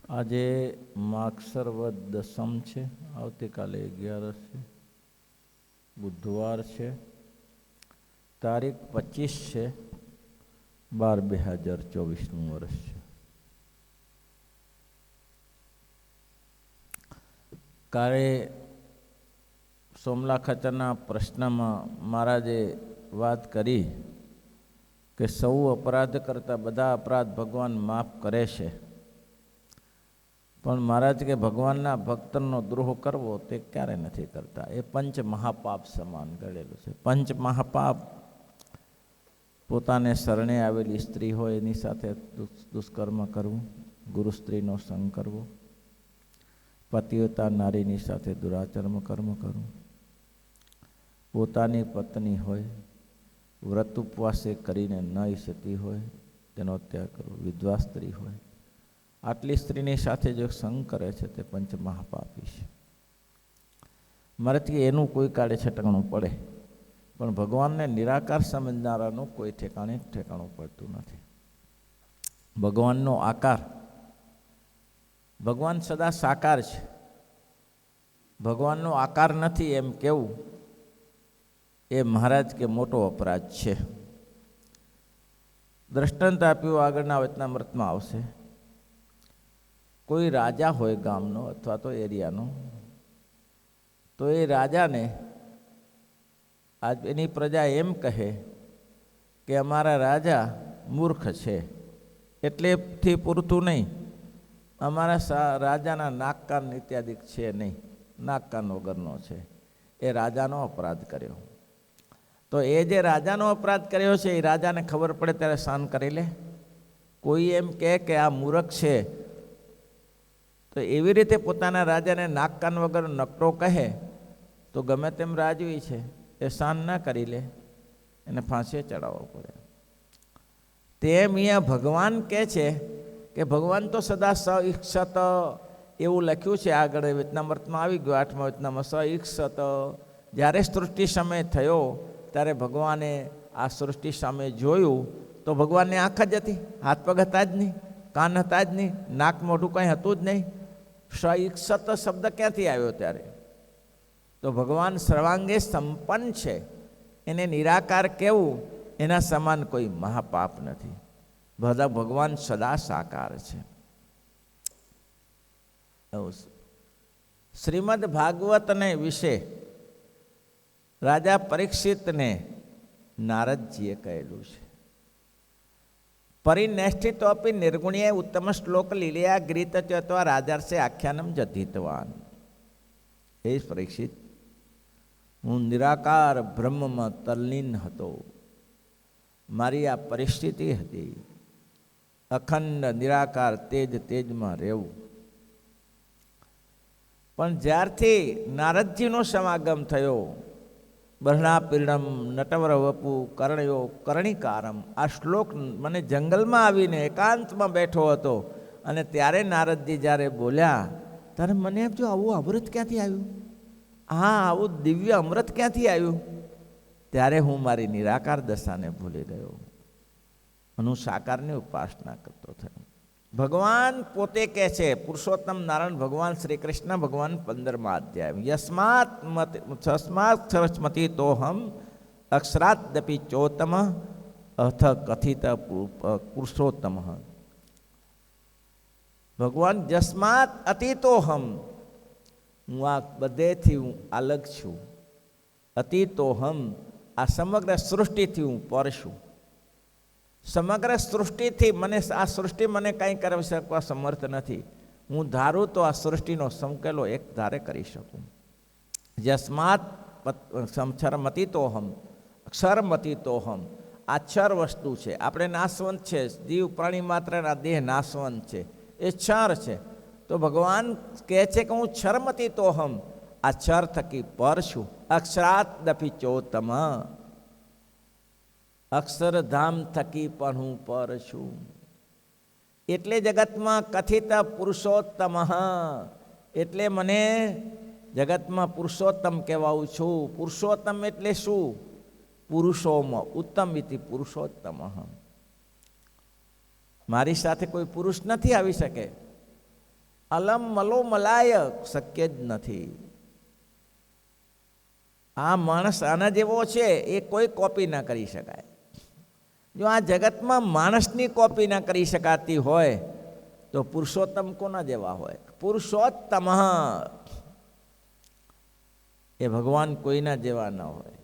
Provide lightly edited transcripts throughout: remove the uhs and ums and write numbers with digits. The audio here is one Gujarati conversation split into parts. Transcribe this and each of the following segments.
આજે માગસર વદ દસમ છે, આવતીકાલે 11 છે, બુધવાર છે, તારીખ 25 છે 12/2024નું વર્ષ છે. કાલે સોમલા ખાતરના પ્રશ્નમાં મહારાજે વાત કરી કે સૌ અપરાધ કરતા બધા અપરાધ ભગવાન માફ કરે છે, પણ મહારાજ કે ભગવાનના ભક્તનો દ્રોહ કરવો તે ક્યારે નથી કરતા. એ પંચ મહાપાપ સમાન ગણેલું છે. પંચ મહાપાપ પોતાને શરણે આવેલી સ્ત્રી હોય એની સાથે દુષ્કર્મ કરવું, ગુરુ સ્ત્રીનો સંગ કરવો, પતિવ્રતા નારીની સાથે દુરાચર્મ કર્મ કરવું, પોતાની પત્ની હોય વ્રત ઉપવાસે કરીને ન ઈચ્છતી હોય તેનો ત્યાગ કરવો, વિધવા સ્ત્રી હોય આટલી સ્ત્રીની સાથે જો સંગ કરે છે તે પંચ મહાપાપી છે. મારાથી એનું કોઈ કાળે છટકણું પડે, પણ ભગવાનને નિરાકાર સમજનારાનું કોઈ ઠેકાણું પડતું નથી. ભગવાનનો આકાર, ભગવાન સદા સાકાર છે, ભગવાનનો આકાર નથી એમ કેવું એ મહારાજ કે મોટો અપરાધ છે. દ્રષ્ટાંત આપ્યું, આગળના વચનામૃતમાં આવશે. કોઈ રાજા હોય ગામનો અથવા તો એરિયાનો, તો એ રાજાને આજ એની પ્રજા એમ કહે કે અમારા રાજા મૂર્ખ છે, એટલેથી પૂરતું નહીં, અમારા રાજાના નાક કાન ઇત્યાદિ છે નહીં, નાક કાન વગરનો છે, એ રાજાનો અપરાધ કર્યો. તો એ જે રાજાનો અપરાધ કર્યો છે એ રાજાને ખબર પડે ત્યારે સહન કરી લે? કોઈ એમ કહે કે આ મૂર્ખ છે, તો એવી રીતે પોતાના રાજાને નાક કાન વગર નકટો કહે તો ગમે તેમ રાજવી છે એ સહન ના કરી લે, એને ફાંસીએ ચડાવવો પડે. તેમ અહીંયા ભગવાન કહે છે કે ભગવાન તો સદા સઈક્ષત એવું લખ્યું છે, આગળ વચનામૃતમાં આવી ગયું 8મા વચનામાં. સઈક્ષત, જ્યારે સૃષ્ટિ સમય થયો ત્યારે ભગવાને આ સૃષ્ટિ સામે જોયું તો ભગવાનને આંખ જ હતી, હાથ પગ હતા જ નહીં, કાન હતા જ નહીં, નાક મોઢું કંઈ હતું જ નહીં. સઈક્ષત શબ્દ ક્યાંથી આવ્યો ત્યારે? તો ભગવાન સર્વાંગે સંપન્ન છે, એને નિરાકાર કહેવું એના સમાન કોઈ મહાપાપ નથી. બધા ભગવાન સદા સાકાર છે. શ્રીમદ ભાગવતને વિશે રાજા પરીક્ષિતને નારદજીએ કહેલું છે. પરિનેષ્ઠિતોપી નિર્ગુણ્ય ઉત્તમ શ્લોક લીલયા ગ્રીત અથવા રાજાર્ષે આખ્યાનમ જધિતવાન. હે પરીક્ષિત, હું નિરાકાર બ્રહ્મમાં તલ્લીન હતો. મારી આ પરિસ્થિતિ હતી, અખંડ નિરાકાર તેજમાં રહેવું. પણ જ્યારથી નારદજીનો સમાગમ થયો, બર્ણાપીર્ણમ નટવર વપુ કર્ણયો કર્ણિકારમ, આ શ્લોક મને જંગલમાં આવીને એકાંતમાં બેઠો હતો અને ત્યારે નારદજી જ્યારે બોલ્યા ત્યારે મને એમ જો આવું અમૃત ક્યાંથી આવ્યું, હા આવું દિવ્ય અમૃત ક્યાંથી આવ્યું? ત્યારે હું મારી નિરાકાર દશાને ભૂલી ગયો, હું સાકારની ઉપાસના કરતો થયો. ભગવાન પોતે કહે છે, પુરુષોત્તમ નારાયણ ભગવાન શ્રી કૃષ્ણ ભગવાન 15મા અધ્યાય, યસ્માત સરસ્મતિ તોહમ અક્ષરાદપી ચોતમ અથ કથિત પુરુષોત્તમ. ભગવાન જસ્માત અતિતોહમ, હું આ બધેથી હું અલગ છું. અતિતોહમ, આ સમગ્ર સૃષ્ટિથી હું પર છું. સમગ્ર સૃષ્ટિથી મને આ સૃષ્ટિ મને કંઈ કરી શકવા સમર્થ નથી. હું ધારું તો આ સૃષ્ટિનો સંકેલો એક ધારે કરી શકું. યસ્માત ક્ષરમતિતોહમ, ક્ષરમતિતોહમ, આ ક્ષર વસ્તુ છે, આપણે નાશવંત છે, જીવ પ્રાણી માત્રના દેહ નાશવંત છે, એ ક્ષર છે. તો ભગવાન કહે છે કે હું ક્ષરમતિતોહમ, આ ક્ષર થકી પર છું. અક્ષરાત દપી ચોતમ, અક્ષરધામ થકી પણ હું પર છું. એટલે જગતમાં કથિત પુરુષોત્તમ, એટલે મને જગતમાં પુરુષોત્તમ કહેવાઉં છું. પુરુષોત્તમ એટલે શું? પુરુષોમાં ઉત્તમ ઇતિ પુરુષોત્તમ. મારી સાથે કોઈ પુરુષ નથી આવી શકે. અલમ મલો મલાય શક્ય જ નથી. આ માણસ આના જેવો છે એ કોઈ કોપી ના કરી શકાય. જો આ જગતમાં માણસની કોપી ના કરી શકાતી હોય તો પુરુષોત્તમ કોના જેવા હોય? પુરુષોત્તમ એ ભગવાન કોઈના જેવા ન હોય.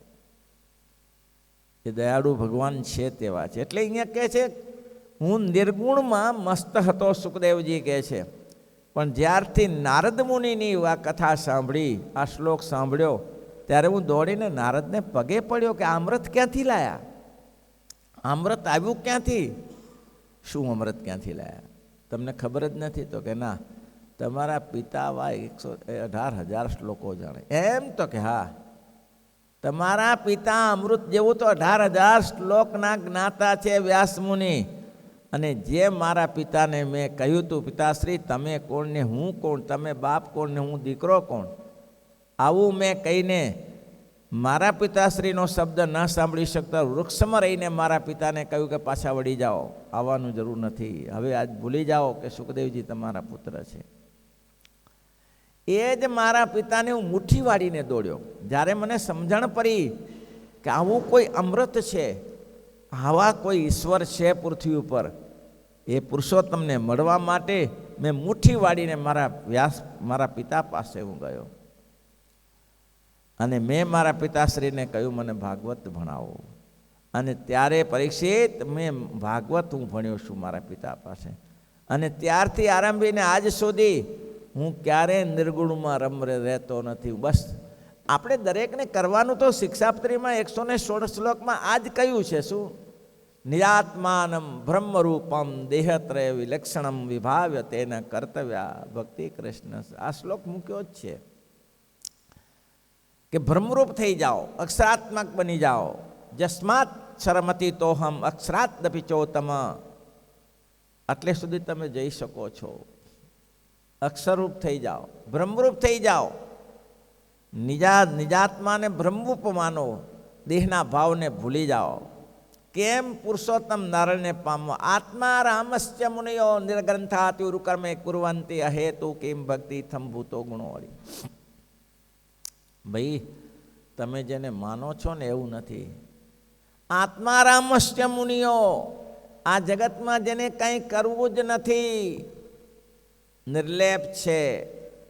એ દયાળુ ભગવાન છે તેવા છે. એટલે અહીંયા કહે છે હું નિર્ગુણમાં મસ્ત હતો, સુખદેવજી કહે છે. પણ જ્યારથી નારદ મુનિની આ કથા સાંભળી, આ શ્લોક સાંભળ્યો, ત્યારે હું દોડીને નારદને પગે પડ્યો કે અમૃત ક્યાંથી લાયા? અમૃત આવ્યું ક્યાંથી? શું અમૃત ક્યાંથી લાયા? તમને ખબર જ નથી? તો કે ના, તમારા પિતા વા 118,000 શ્લોકો જાણે. એમ? તો કે હા, તમારા પિતા અમૃત જેવું તો 18,000 શ્લોકના જ્ઞાતા છે વ્યાસ મુનિ. અને જે મારા પિતાને મેં કહ્યું હતું, પિતાશ્રી તમે કોણ ને હું કોણ, તમે બાપ કોણ ને હું દીકરો કોણ, આવું મેં કહીને મારા પિતાશ્રીનો શબ્દ ન સાંભળી શકતા વૃક્ષમાં રહીને મારા પિતાને કહ્યું કે પાછા વળી જાઓ, આવવાનું જરૂર નથી, હવે આજ ભૂલી જાઓ કે સુખદેવજી તમારા પુત્ર છે. એ જ મારા પિતાને હું મુઠ્ઠી વાળીને દોડ્યો. જ્યારે મને સમજણ પડી કે આવું કોઈ અમૃત છે, આવા કોઈ ઈશ્વર છે પૃથ્વી ઉપર, એ પુરુષોત્તમને મળવા માટે મેં મુઠ્ઠી વાળીને મારા પિતા પાસે હું ગયો. અને મેં મારા પિતાશ્રીને કહ્યું મને ભાગવત ભણાવો. અને ત્યારે પરીક્ષિત મેં ભાગવત હું ભણ્યો છું મારા પિતા પાસે. અને ત્યારથી આરંભીને આજ સુધી હું ક્યારેય નિર્ગુણમાં રહેતો નથી. બસ આપણે દરેકને કરવાનું તો શિક્ષાપત્રીમાં 116 શ્લોકમાં આ જ કહ્યું છે. શું? નિજાત્માનમ બ્રહ્મરૂપમ દેહત્રય વિલક્ષણમ વિભાવ્ય તેના કર્તવ્યા ભક્તિ કૃષ્ણ. આ શ્લોક મૂક્યો જ છે કે બ્રહ્મરૂપ થઈ જાઓ, અક્ષરાત્મક બની જાઓ. જસ્માત શરમતી તોહમ અક્ષરાત દપિચોતમ. આટલે સુધી તમે જઈ શકો છો. અક્ષરરૂપ થઈ જાઓ, બ્રહ્મરૂપ થઈ જાઓ. નિજાત્માને બ્રહ્મરૂપ માનો, દેહના ભાવને ભૂલી જાઓ. કેમ? પુરુષોત્તમ નારાયણને પામવા. આત્મા રામસ્ય મુનિયો નિર્ગ્રંથાતિ ઉરુકર્મે કુર્વંતી અહેતુ કિમ ભક્તિ થંભૂતો ગુણોવાળી. ભાઈ તમે જેને માનો છો ને એવું નથી. આત્મા રામસ્ય મુનિયો, આ જગતમાં જેને કંઈ કરવું જ નથી, નિર્લેપ છે,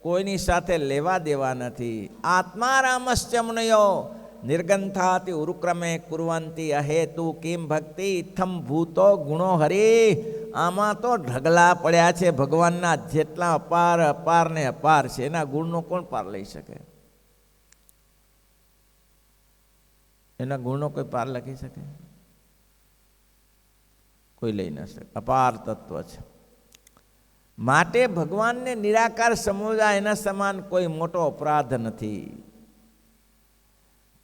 કોઈની સાથે લેવા દેવા નથી. આત્મા રામસ્ય મુનિયો નિર્ગંથાતિ ઉરુક્રમે કુર્વંતી અહેતુ કિમ ભક્તિ ઇથમ ભૂતો ગુણો હરી. આમાં તો ઢગલા પડ્યા છે ભગવાનના, જેટલા અપાર અપાર ને અપાર છે. એના ગુણનો કોણ પાર લઈ શકે? એના ગુણનો કોઈ પાર લખી શકે? કોઈ લઈ ન શકે. અપાર તત્વ છે. માટે ભગવાનને નિરાકાર સમજવા એના સમાન કોઈ મોટો અપરાધ નથી.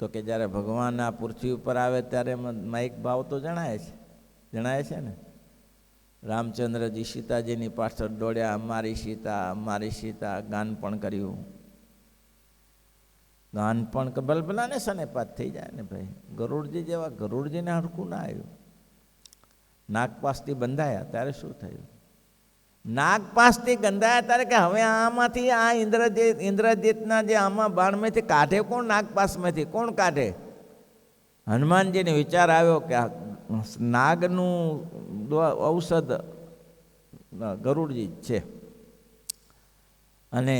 તો કે જ્યારે ભગવાન આ પૃથ્વી ઉપર આવે ત્યારે માઇક ભાવ તો જણાય છે ને. રામચંદ્રજી સીતાજીની પાછળ દોડ્યા, મારી સીતા ગાન પણ કર્યું. ગાન પણ બલબલાને સનેપાત થઈ જાય ને ભાઈ. ગરુડજી જેવા ગરુડજીને હરખું ના આવ્યું. નાગપાસથી બંધાયા ત્યારે શું થયું? નાગપાસથી ગંધાયા ત્યારે કે હવે આમાંથી આ ઇન્દ્રજીતના જે આમાં બાણમાંથી કાઢે કોણ? નાગપાસમાંથી કોણ કાઢે? હનુમાનજીને વિચાર આવ્યો કે નાગનું ઔષધ ગરુડજી જ છે. અને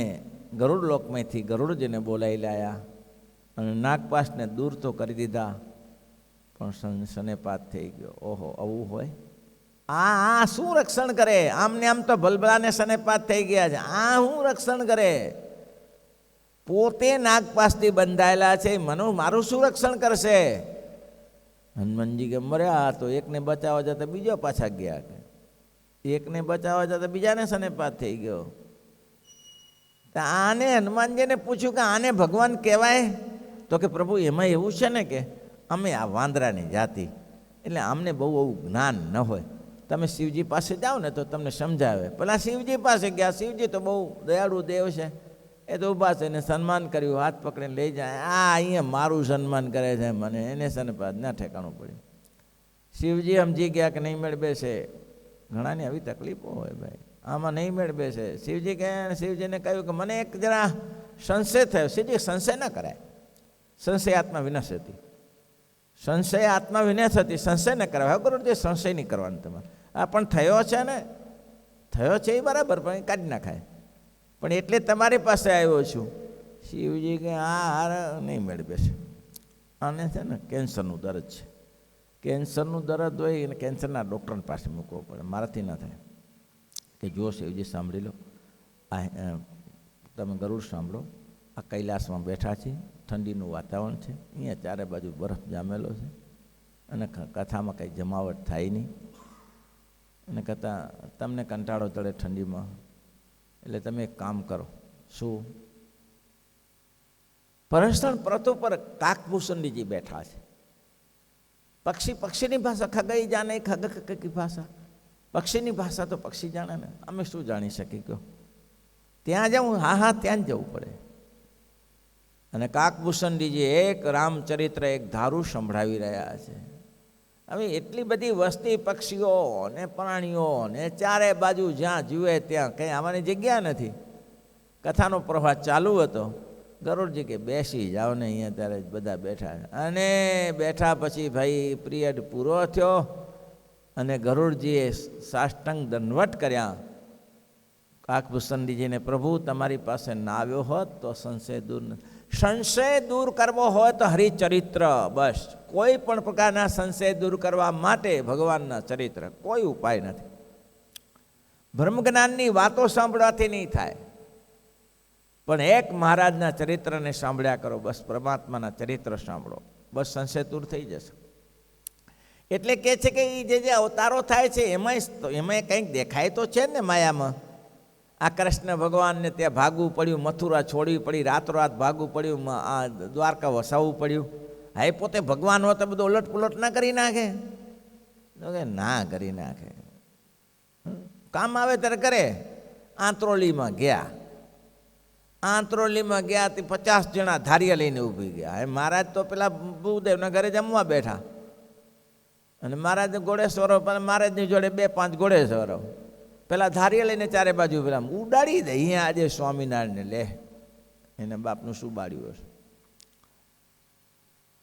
ગરુડ લોકમાંથી ગરુડજીને બોલાવી લાયા અને નાગપાસને દૂર તો કરી દીધા, પણ સનેપાત થઈ ગયો. ઓહો, આવું હોય? આ શું રક્ષણ કરે? આમને આમ તો ભલભલાને સનેપાત થઈ ગયા છે. આ શું રક્ષણ કરે? પોતે નાગપાસથી બંધાયેલા છે. મારું શું રક્ષણ કરશે? હનુમાનજી કે મર્યા તો એકને બચાવવા જતા બીજો પાછા ગયા, એકને બચાવવા જતા બીજાને સનેપાત થઈ ગયો. આને હનુમાનજીને પૂછ્યું કે આને ભગવાન કહેવાય? તો કે પ્રભુ એમાં એવું છે ને કે અમે આ વાંદરાની જાતિ, એટલે અમને બહુ એવું જ્ઞાન ન હોય. તમે શિવજી પાસે જાઓ ને તો તમને સમજાવે. પેલા શિવજી પાસે ગયા. શિવજી તો બહુ દયાળુ દેવ છે. એ તો ઊભા છે, એને સન્માન કર્યું, હાથ પકડીને લઈ જાય. આ અહીંયા મારું સન્માન કરે છે મને, એને સન્માન ના ઠેકાણું પડ્યું. શિવજી સમજી ગયા કે નહીં મેળ બેસે. ઘણાની આવી તકલીફો હોય ભાઈ. આમાં નહીં મેળ બેસે. શિવજીને કહ્યું કે મને એક જરા સંશય થયો. શિવજી સંશય ન કરાય, સંશય આત્મા વિનાશ હતી, સંશય આત્મા વિનાશ હતી, સંશય ન કરાય. હવે ગુરુજી સંશય નહીં કરવાનો તમારે. આ પણ થયો છે ને, થયો છે એ બરાબર, પણ એ કાઢી નાખાય. પણ એટલે તમારી પાસે આવ્યો છું. શિવજી કે આ નહીં મેળ બેસે. આને છે ને કેન્સરનું દર્દ છે, કેન્સરનું દર્દ હોય અને કેન્સરના ડૉક્ટર પાસે મૂકવો પડે, મારાથી ન થાય. કે જો શિવજી સાંભળી લો, આ તમે ગરુડ સાંભળો, આ કૈલાસમાં બેઠા છીએ, ઠંડીનું વાતાવરણ છે, અહીંયા ચારે બાજુ બરફ જામેલો છે અને કથામાં કંઈ જમાવટ થાય નહીં. અને તમને કંટાળો ચડે ઠંડીમાં, એટલે તમે એક કામ કરો. શું? પરસણ પર્વત ઉપર કાકભૂષણજીજી બેઠા છે. પક્ષીની ભાષા ખગઈ જાણે, ખગ કી ભાષા, પક્ષીની ભાષા તો પક્ષી જાણે ને, અમે શું જાણી શકીએ કહો? ત્યાં જવું? હા ત્યાં જ જવું પડે. અને કાકભૂષણજીજી એક રામચરિત્ર એક ધારું સંભળાવી રહ્યા છે. હવે એટલી બધી વસ્તી, પક્ષીઓ ને પ્રાણીઓ ને ચારે બાજુ જ્યાં જુએ ત્યાં કંઈ આવવાની જગ્યા નથી. કથાનો પ્રવાહ ચાલુ હતો. ગરુડજી કે બેસી જાઓ ને અહીંયા. ત્યારે જ બધા બેઠા, અને બેઠા પછી ભાઈ પિરિયડ પૂરો થયો અને ગરુડજીએ સાષ્ટાંગ દંડવટ કર્યા કાકભૂષણજીને. પ્રભુ તમારી પાસે ના આવ્યો હોત તો સંશય દૂર કરવો હોય તો હરિચરિત્ર, બસ. કોઈ પણ પ્રકારના સંશય દૂર કરવા માટે ભગવાનના ચરિત્ર, કોઈ ઉપાય નથી. બ્રહ્મજ્ઞાનની વાતો સાંભળવાથી નહીં થાય, પણ એક મહારાજના ચરિત્રને સાંભળ્યા કરો, બસ. પરમાત્માના ચરિત્ર સાંભળો, બસ. સંશય દૂર થઈ જશે. એટલે કે છે કે એ જે અવતારો થાય છે એમાં કંઈક દેખાય તો છે ને માયામાં. આ કૃષ્ણ ભગવાનને ત્યાં ભાગવું પડ્યું, મથુરા છોડવી પડી, રાતોરાત ભાગવું પડ્યું, આ દ્વારકા વસાવવું પડ્યું. હા, એ પોતે ભગવાન હોય તો બધું ઉલટ પુલટ ના કરી નાખે? ના કરી નાખે. કામ આવે ત્યારે કરે. આંત્રોલીમાં ગયા તે 50 જણા ધારિયા લઈને ઊભી ગયા. મહારાજ તો પેલા ભૂદેવના ઘરે જમવા બેઠા, અને મહારાજ ઘોડેશ્વરો, મહારાજની જોડે 2-5 ઘોડેશ્વરો પેલા ધારિયા લઈને ચારે બાજુ પેલા ઉડાડી દે. અહીંયા આજે સ્વામિનારાયણને લે, એને બાપનું શું બાળ્યું હશે.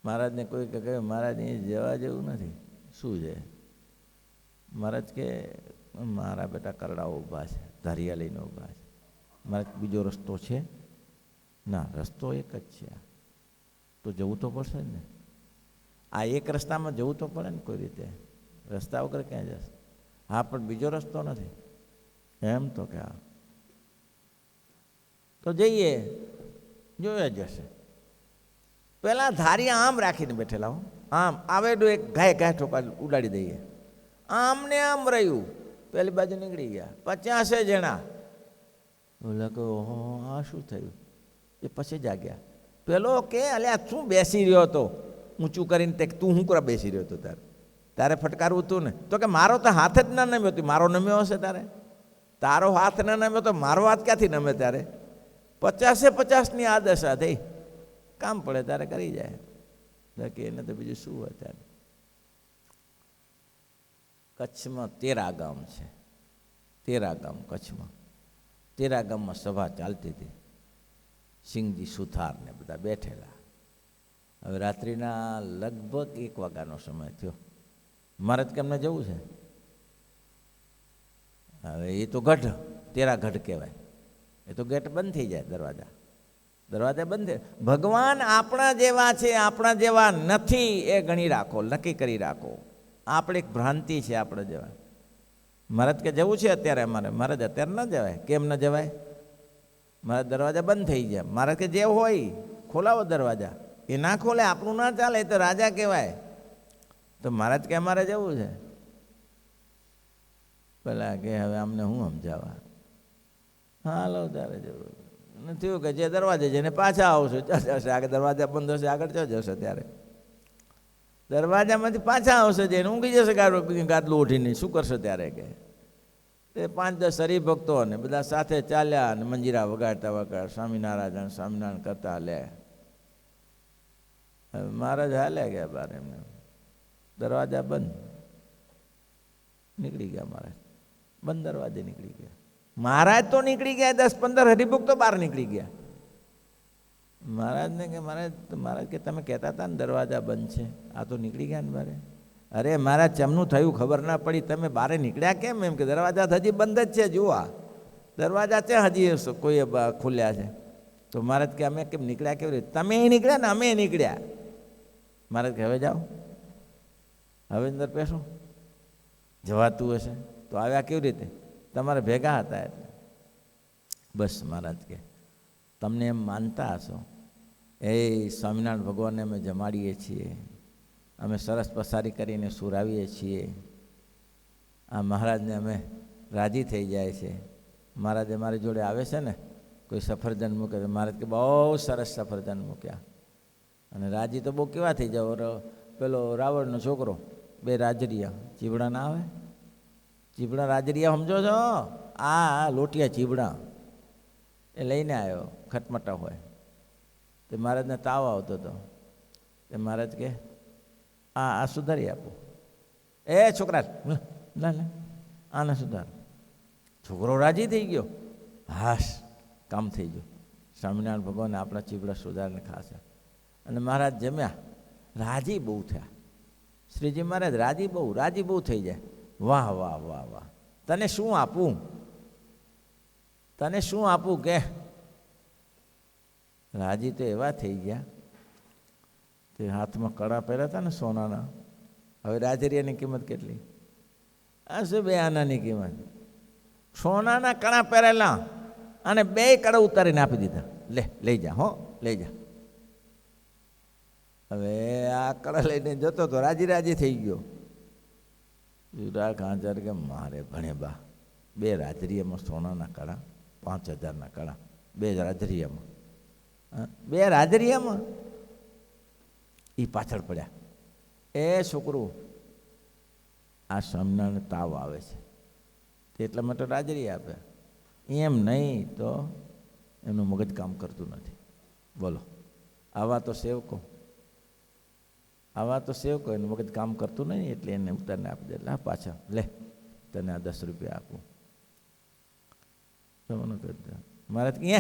મહારાજને કોઈ કહે મહારાજ અહીં જવા જેવું નથી. શું છે? મહારાજ કે મારા બેટા કરડાઓ ઊભા છે, ધારિયા લઈને ઊભા છે. મારે બીજો રસ્તો છે? ના, રસ્તો એક જ છે. તો જવું તો પડશે ને. આ એક રસ્તામાં જવું તો પડે ને કોઈ રીતે. રસ્તા વગર ક્યાં જશે? હા, પણ બીજો રસ્તો નથી એમ. તો કે હા, તો જઈએ, જોયા જશે. પેલા ધારિયા આમ રાખીને બેઠેલા હો, આમ આવેડું એક ઘાય ઠોકા ઉડાડી દઈએ. આમ ને આમ રહ્યું, પેલી બાજુ નીકળી ગયા 50 જણા. બોલા કે ઓહો, આ શું થયું? એ પછી જાગ્યા. પેલો કે અલ્યા શું બેસી રહ્યો હતો ઊંચું કરીને? તે તું શું કરવા બેસી રહ્યો હતો? તારે ફટકારવું હતું ને? તો કે મારો તો હાથ જ ના નમ્યો હતો. મારો નમ્યો હશે તારે? તારો હાથ ના નમ્યો તો મારો હાથ ક્યાંથી નમે? ત્યારે 50-50ની આ દશા થઈ. કામ પડે ત્યારે કરી જાય, બાકી એને તો બીજું શું હોય. ત્યારે કચ્છમાં 13 ગામ છે. 13 ગામ કચ્છમાં. 13 ગામમાં સભા ચાલતી હતી. સિંહજી સુથાર ને બધા બેઠેલા. હવે રાત્રિના લગભગ 1 વાગ્યાનો સમય થયો. મહારાજ કેમને જવું છે? હવે એ તો ગઢ, 13 ગઢ કહેવાય. એ તો ગેટ બંધ થઈ જાય, દરવાજા બંધ થાય. ભગવાન આપણા જેવા છે, આપણા જેવા નથી, એ ગણી રાખો, નક્કી કરી રાખો. આપણે એક ભ્રાંતિ છે આપણા જેવા. મહારાજ કે જવું છે અત્યારે અમારે? મહારાજ અત્યારે ન જવાય. કેમ ન જવાય? મારા દરવાજા બંધ થઈ ગયા. મહારાજ કે જે હોય ખોલાવો દરવાજા. એ ના ખોલે, આપણું ના ચાલે, એ તો રાજા કહેવાય. તો મહારાજ કે અમારે જવું છે. પેલા કે હવે અમને હું સમજાવવા? હાલો ત્યારે જવું થયું કે જે દરવાજે જઈને પાછા આવશું. જશે આગળ દરવાજા બંધ હશે, આગળ જશે. ત્યારે દરવાજામાંથી પાછા આવશે, જઈને ઊંઘી જશે ગાદલું ઉઠીને. શું કરશે ત્યારે? કે તે 5-10 હરિભક્તો ને બધા સાથે ચાલ્યા અને મંજીરા વગાડતા સ્વામિનારાયણ કરતા લે. મહારાજ હાલ્યા ગયા બાર. એમને દરવાજા બંધ. નીકળી ગયા મહારાજ, બંધ દરવાજે નીકળી ગયા. મહારાજ તો નીકળી ગયા, 10-15 હરિભોગ તો બહાર નીકળી ગયા. મહારાજને કે મહારાજ કે તમે કહેતા હતા ને દરવાજા બંધ છે, આ તો નીકળી ગયા ને બારે. અરે મહારાજ ચમનું થયું ખબર ના પડી, તમે બારે નીકળ્યા કેમ? એમ કે દરવાજા હજી બંધ જ છે, જુઓ દરવાજા છે હજી કોઈ ખુલ્યા છે. તો મહારાજ કે અમે કેમ નીકળ્યા કેવી રીતે? તમે નીકળ્યા ને અમે નીકળ્યા. મહારાજ કે હવે જાઓ, હવે અંદર પેશો, જવાતું હશે તો આવ્યા કેવી રીતે? તમારે ભેગા હતા એટલે. બસ મહારાજ કે તમને એમ માનતા હશો, એ સ્વામિનારાયણ ભગવાનને અમે જમાડીએ છીએ, અમે સરસ પસારી કરીને સુરાવીએ છીએ, આ મહારાજને અમે રાજી થઈ જાય છે. મહારાજે મારી જોડે આવે છે ને, કોઈ સફરજન મૂકે તો મહારાજ કે બહુ સરસ સફરજન મૂક્યા, અને રાજી તો બહુ કેવા થઈ જાઓ. પેલો રાવણનો છોકરો, 2 રાજરિયા ચીબડા ના આવે, ચીબડા રાજરિયા સમજો છો? આ લોટિયા ચીબડા એ લઈને આવ્યો, ખટમટા હોય. તે મહારાજને તાવ આવતો હતો. તે મહારાજ કે આ સુધારી આપો. એ છોકરા ના લે આને સુધાર. છોકરો રાજી થઈ ગયો, હાશ કામ થઈ ગયું. સ્વામિનારાયણ ભગવાન આપણા ચીબડા સુધારીને ખાશે. અને મહારાજ જમ્યા, રાજી બહુ થયા. શ્રીજી મહારાજ રાજી બહુ થઈ જાય. વાહ વાહ વાહ વાહ, તને શું આપું, તને શું આપું કે? રાજી તો એવા થઈ ગયા, તે હાથમાં કડા પહેર્યા હતા ને સોનાના. હવે રાજરિયાની કિંમત કેટલી? આ શું 2 આનાની કિંમત? સોનાના કડા પહેરેલા અને 2 કડા ઉતારીને આપી દીધા. લઈ જા, હો લઈ જા. હવે આ કડા લઈને જતો તો રાજી થઈ ગયો. યુવરાજ ખાંચર કે મારે ભણે બા, 2 રાજરિયામાં સોનાના કડા, 5000ના કડા, 2 રાજરિયામાં, 2 રાજરિયામાં. એ પાછળ પડ્યા. એ છોકરું, આ સ્વામિનારાયણ તાવ આવે છે એટલા માટે રાજરી આપે, એમ નહીં તો એનું મગજ કામ કરતું નથી. બોલો, આવા તો સેવકો એનું મગજ કામ કરતું નહીં, એટલે એને ઉતારને આપી દે. લા પાછા લે, તને આ 10 રૂપિયા આપું. મહારાજ કે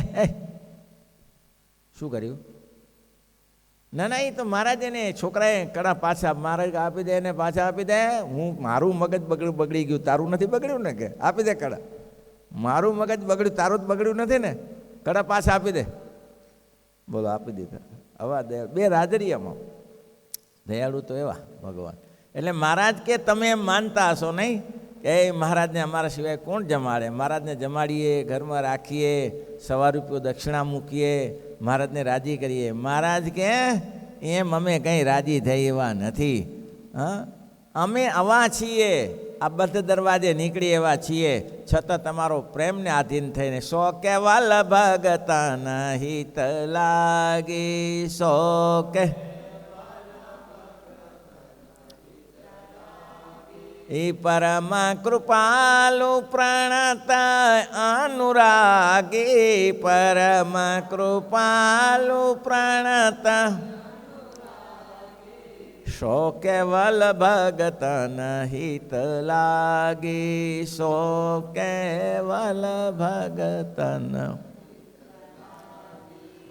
શું કર્યું? ના એ તો મહારાજ એને છોકરાએ કડા પાછા મહારાજ આપી દે, એને પાછા આપી દે. મારું મગજ બગડી ગયું, તારું નથી બગડ્યું ને? કે આપી દે કડા. મારું મગજ બગડ્યું, તારું જ બગડ્યું નથી ને? કડા પાછા આપી દે. બોલો, આપી દીધા. હવા 2 રાજરિયામાં. દયાળુ તો એવા ભગવાન. એટલે મહારાજ કે તમે એમ માનતા હશો નહીં કે મહારાજને અમારા સિવાય કોણ જમાડે? મહારાજને જમાડીએ, ઘરમાં રાખીએ, 1.25 રૂપિયા દક્ષિણા મૂકીએ, મહારાજને રાજી કરીએ. મહારાજ કે એમ અમે કંઈ રાજી થઈ એવા નથી. અમે આવા છીએ, આ બધા દરવાજે નીકળી એવા છીએ, છતાં તમારો પ્રેમને આધીન થઈને 100 કે વાલ ભગતા નહીં ત લાગી, 100 કે એ પરમ કૃપાલુ પ્રણતા અનુરાગી, પરમ કૃપાલુ પ્રણતા 100 કેવલ ભગતન હિત લાગી, 100 કેવલ ભગતન.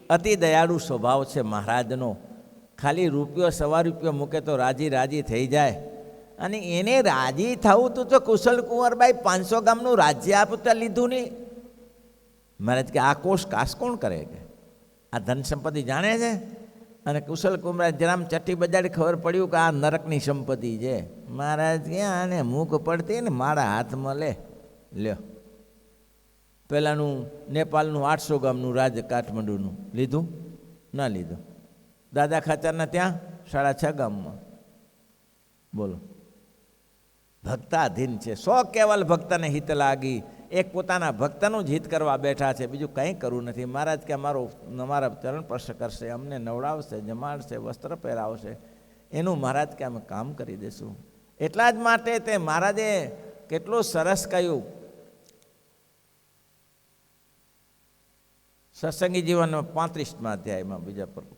અતિ દયાળુ સ્વભાવ છે મહારાજનો. ખાલી રૂપિયો 1.25 રૂપિયા મૂકે તો રાજી થઈ જાય. અને એને રાજી થવું તું તો કુશલ કુંવરબાઈ 500 ગામનું રાજ્ય આપતા લીધું નહીં. મહારાજ કે આ કાસ કોણ કરે? કે આ ધન સંપત્તિ જાણે છે? અને કુશલ કુંવર જરામ ચટ્ટી બજાડી ખબર પડ્યું કે આ નરકની સંપત્તિ છે. મહારાજ કે આને મૂક પડતી ને મારા હાથમાં લ્યો. પેલાનું નેપાળનું 800 ગામનું રાજ કાઠમંડુનું લીધું? ના લીધું. દાદા ખાચરના ત્યાં 6.5 ગામમાં. બોલો, ભક્તાધીન છે. 100 કેવલ ભક્તને હિત લાગી. એક પોતાના ભક્તનું જ હિત કરવા બેઠા છે, બીજું કંઈ કરવું નથી. મહારાજ કે અમારા ચરણ સ્પર્શ કરશે, અમને નવડાવશે, જમાડશે, વસ્ત્ર પહેરાવશે, એનું મહારાજ કે અમે કામ કરી દઈશું. એટલા જ માટે તે મહારાજે કેટલું સરસ કહ્યું. સત્સંગી જીવનમાં 35મા અધ્યાયમાં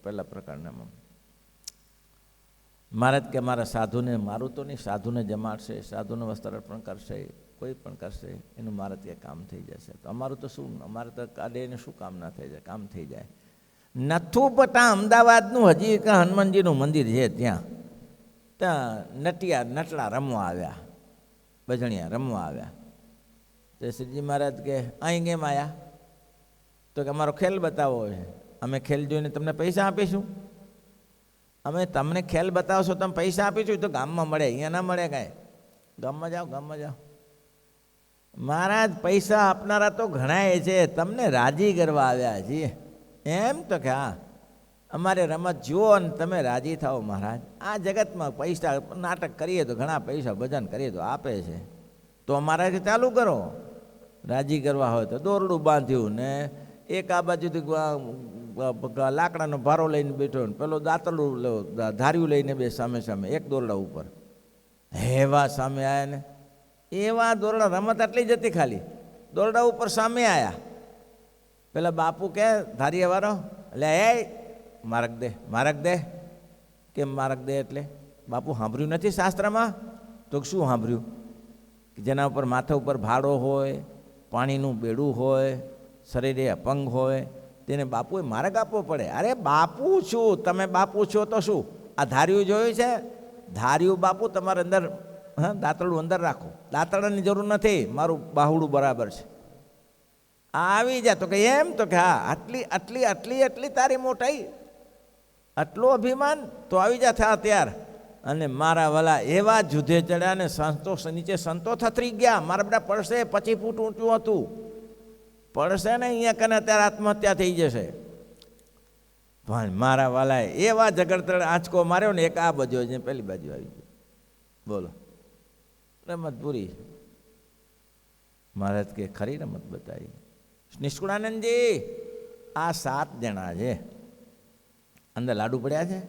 પહેલા પ્રકરણમાં મહારાજ કે મારા સાધુને, મારું તો નહીં, સાધુને જમાડશે, સાધુને વસ્ત્ર અર્પણ કરશે, કોઈ પણ કરશે એનું મારે ત્યાં કામ થઈ જશે. તો અમારું તો શું, અમારે તો કાઢે એને શું કામ ના થઈ જાય, કામ થઈ જાય. નથું પટા અમદાવાદનું હજી એક હનુમાનજીનું મંદિર છે, ત્યાં નટલા રમવા આવ્યા, ભજણિયા રમવા આવ્યા. તો શ્રીજી મહારાજ કે અહીં કેમ આવ્યા? તો કે અમારો ખેલ બતાવો છે. અમે ખેલ જોઈને તમને પૈસા આપીશું. અમે તમને ખેલ બતાવશો, તમે પૈસા આપીશું તો ગામમાં મળે, અહીંયા ના મળે કાંઈ. ગામમાં જાઓ, ગામમાં જાઓ. મહારાજ પૈસા આપનારા તો ઘણાય છે, તમને રાજી કરવા આવ્યા છીએ. એમ તો કે હા, અમારે રમત જુઓ અને તમે રાજી થાઓ મહારાજ. આ જગતમાં પૈસા નાટક કરીએ તો ઘણા પૈસા, ભજન કરીએ તો આપે છે, તો અમારે ચાલુ કરો. રાજી કરવા હોય તો દોરડું બાંધ્યું ને એક આ બાજુથી લાકડાનો ભારો લઈને બેઠો ને પેલો દાંતરડું ધાર્યું લઈને બે સામે સામે એક દોરડા ઉપર. એવા સામે આવ્યા ને એવા દોરડા, રમત આટલી જ હતી ખાલી, દોરડા ઉપર સામે આવ્યા. પેલા બાપુ કે ધારિયાવાળો, એટલે એ મારક દે. કેમ મારક દે એટલે? બાપુ સાંભળ્યું નથી શાસ્ત્રમાં? તો શું સાંભળ્યું? કે જેના ઉપર માથા ઉપર ભાડો હોય, પાણીનું બેડું હોય, શરીરે અપંગ હોય, તેને બાપુએ માર્ગ આપવો પડે. અરે બાપુ છું, તમે બાપુ છો તો શું? આ ધાર્યું જોયું છે? ધાર્યું બાપુ તમારે અંદર, હા, દાંતરડું અંદર રાખો, દાંતરડાની જરૂર નથી, મારું બાહુડું બરાબર છે. આવી જા. તો કે એમ? તો કે હા, આટલી આટલી આટલી આટલી તારી મોટાઈ, આટલું અભિમાન, તો આવી જા થયા ત્યાર. અને મારા વાલા એવા જુધે ચડ્યા ને સંતો નીચે સંતો થથરી ગયા. મારા બધા પડશે, 25 ફૂટ ઊંચું હતું, પડશે ને અહીંયા કને અત્યારે આત્મહત્યા થઈ જશે. પણ મારા વાલાએ એવા જગડતળ આંચકો માર્યો ને, એક આ બાજુ ને પેલી બાજુ આવી ગયો. બોલો, રમત પૂરી. મહારાજ કે ખરી રમત બતાવી. નિષ્કુળાનંદજી, આ 7 જણા છે, અંદર લાડુ પડ્યા છે?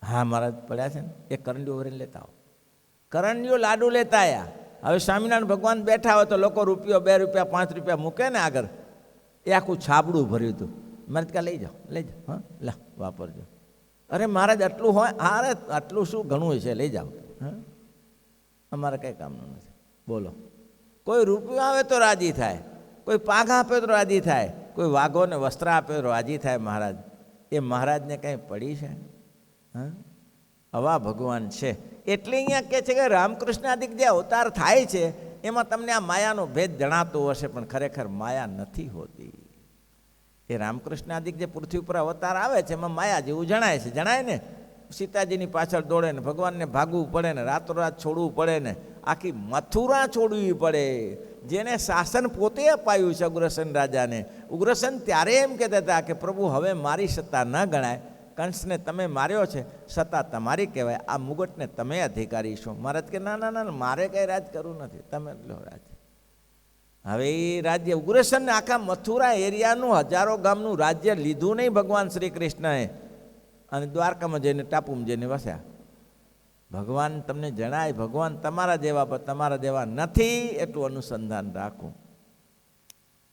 હા મહારાજ પડ્યા છે ને. એક કરંડીઓ ભરીને લેતા આવો. કરંડીઓ લાડુ લેતા આવ્યા. હવે સ્વામિનારાયણ ભગવાન બેઠા હોય તો લોકો રૂપિયો, 2 રૂપિયા, 5 રૂપિયા મૂકે ને આગળ, એ આખું છાબડું ભર્યું હતું. મહારાજ કા લઈ જાઓ, હા લા વાપરજો. અરે મહારાજ આટલું હોય? અરે આટલું શું ઘણું છે, લઈ જાઓ. હા, અમારે કંઈ કામનું નથી. બોલો, કોઈ રૂપિયો આવે તો રાજી થાય, કોઈ પાઘા આપે તો રાજી થાય, કોઈ વાઘોને વસ્ત્ર આપે તો રાજી થાય. મહારાજ, એ મહારાજને કંઈ પડી છે? હા, હવા ભગવાન છે. એટલે અહીંયા કહે છે કે રામકૃષ્ણ આદિક જે અવતાર થાય છે એમાં તમને આ માયાનો ભેદ જણાતો હશે, પણ ખરેખર માયા નથી હોતી. એ રામકૃષ્ણ આદિક જે પૃથ્વી ઉપર અવતાર આવે છે એમાં માયા જેવું જણાય છે. જણાય ને, સીતાજીની પાછળ દોડે ને, ભગવાનને ભાગવું પડે ને, રાતોરાત છોડવું પડે ને, આખી મથુરા છોડવી પડે. જેને શાસન પોતે અપાયું છે ઉગ્રસેન રાજાને. ઉગ્રસેન ત્યારે એમ કહેતા હતા કે પ્રભુ હવે મારી સત્તા ન ગણાય, કંસને તમે માર્યો છે, સત્તા તમારી કહેવાય, આ મુગટને તમે અધિકારી છો. મહારાજ કે ના ના ના, મારે કંઈ રાજ કરવું નથી, તમે લો રાજ. હવે એ રાજ્ય ઉગ્રસેનને આખા મથુરા એરિયાનું 1000 ગામનું રાજ્ય લીધું નહીં ભગવાન શ્રી કૃષ્ણએ, અને દ્વારકામાં જઈને ટાપુમાં જઈને વસ્યા. ભગવાન તમને જણાય, ભગવાન તમારા જેવા નથી, એટલું અનુસંધાન રાખવું.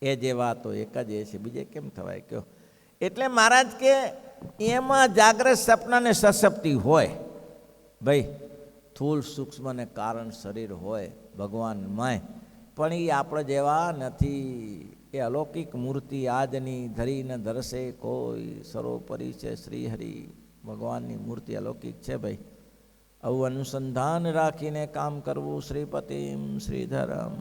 એ જેવા તો એક જ એ છે, બીજે કેમ થવાય કયો? એટલે મહારાજ કે એમાં જાગ્રત સપના ને સશક્તિ હોય. ભાઈ સ્થૂળ સૂક્ષ્મ ને કારણ શરીર હોય ભગવાનમય, પણ એ આપણે જેવા નથી. એ અલૌકિક મૂર્તિ આજની ધરીને ધરશે કોઈ, સર્વોપરી છે શ્રીહરિ. ભગવાનની મૂર્તિ અલૌકિક છે ભાઈ. આવું અનુસંધાન રાખીને કામ કરવું. શ્રીપતિમ શ્રીધરમ